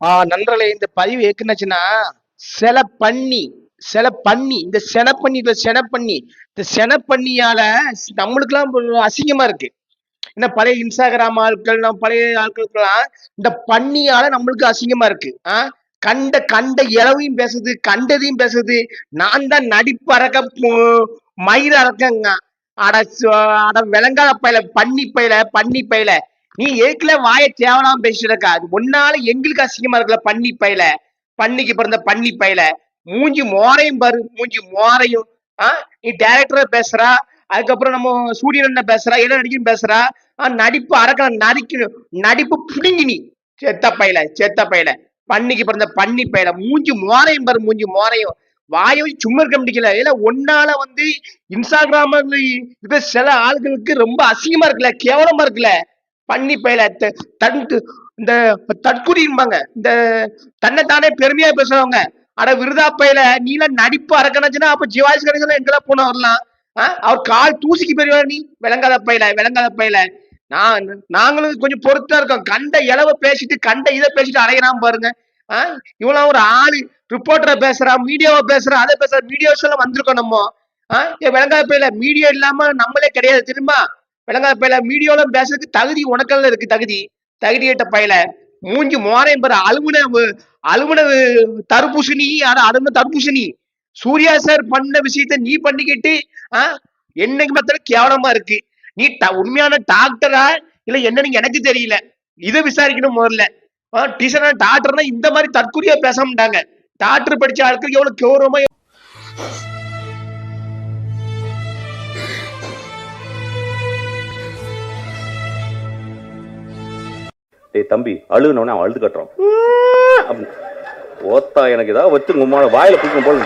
நண்பர்களே, இந்த பதிவு எதுக்குன்னாச்சுன்னா, சில பன்னி இந்த செனப்பன்னியால நம்மளுக்கெல்லாம் ஒரு அசிங்கமா இருக்கு. என்ன பழைய இன்ஸ்டாகிராம் ஆட்கள், நம்ம பழைய ஆட்களுக்கெல்லாம் இந்த பன்னியால நம்மளுக்கு அசிங்கமா இருக்கு. கண்ட கண்ட இளவையும் பேசுது, கண்டதையும் பேசுது. நான் தான் நடிப்பு அரக்க மயிர் அரக்கங்க. அட அட விளங்காத பயல, பன்னி பயல. நீ ஏற்கனவே வாயை தேவலாம பேசிட்டு இருக்கா. அது ஒன்னால எங்களுக்கு அசிங்கமா இருக்குல்ல, பன்னி பயல. பன்னிக்கு பிறந்த பன்னி பயல. மூஞ்சி மோரையும் பாரு, மூஞ்சி மோரையும். நீ டைரக்டரா பேசுறா, அதுக்கப்புறம் நம்ம சூரியன் என்ன பேசுறா, என்ன நடிக்கணும் பேசுறா. நடிப்பு அரக்க நடிக்கணும், நடிப்பு புடுங்கி நீ செத்த பயல. பன்னிக்கு பிறந்த பன்னி பயல. மூஞ்சி மோரையும் பாரு, மூஞ்சி மோரையும். வாயை சும்மா இருக்க முடியல. ஏன்னா ஒன்னால வந்து இன்ஸ்டாகிராம் இருக்க சில ஆளுகளுக்கு ரொம்ப அசிங்கமா இருக்குல்ல, கேவலமா இருக்குல்ல. பன்னி பயல. இந்த தற்குறிம்பாங்க, இந்த தன்னைத்தானே பெருமையா பேசுறவங்க. அட விருதா பயல, நீலாம் நடிப்பு அரக்கணுச்சுன்னா அப்ப சிவாஜி கணேசன் எங்கெல்லாம் போன வரலாம். அவர் கால் தூசிக்கு பெரியவா நீ. விளங்காத பயல. நாங்களும் கொஞ்சம் பொறுத்தா இருக்கோம். கண்ட இளவ பேசிட்டு, கண்ட இதை பேசிட்டு அலையிறான் பாருங்க. இவெல்லாம் ஒரு ஆளு, ரிப்போர்ட்டரை பேசுறா, மீடியாவை பேசுறா, அதை பேசுற மீடியாஸ் எல்லாம் வந்திருக்கோம் நம்ம. விளங்காத பையில மீடியா இல்லாம நம்மளே கிடையாது தெரியுமா. விளங்காத பையில மீடியாவில பேசுறதுக்கு தகுதி உனக்கெல்லாம் இருக்கு. தகுதி கேட்ட பையில. மூஞ்சி மோரையும் பாரு, அலுவன தர்பூசணி. அலுவன தர்பூசணி. சூர்யா சார் பண்ண விஷயத்த நீ பண்ணிக்கிட்டு என்னைக்கு பார்த்தாலும் கேவலமா இருக்கு. நீ உண்மையான டாக்டரா இல்ல என்னன்னு எனக்கு தெரியல. இதை விசாரிக்கணும் முதல்ல. டீச்சர் டாக்டர்னா இந்த மாதிரி தற்கொலையா பேச மாட்டாங்க. டாக்டர் படிச்ச ஆட்களுக்கு எவ்வளவு கௌரவமா. டேய் தம்பி, அழுகுனவனே அவன் அழுது கட்டுறான். ஓத்தா எனக்கு ஏதாவது வச்சு உங்க வாயில பிடிக்கும் போல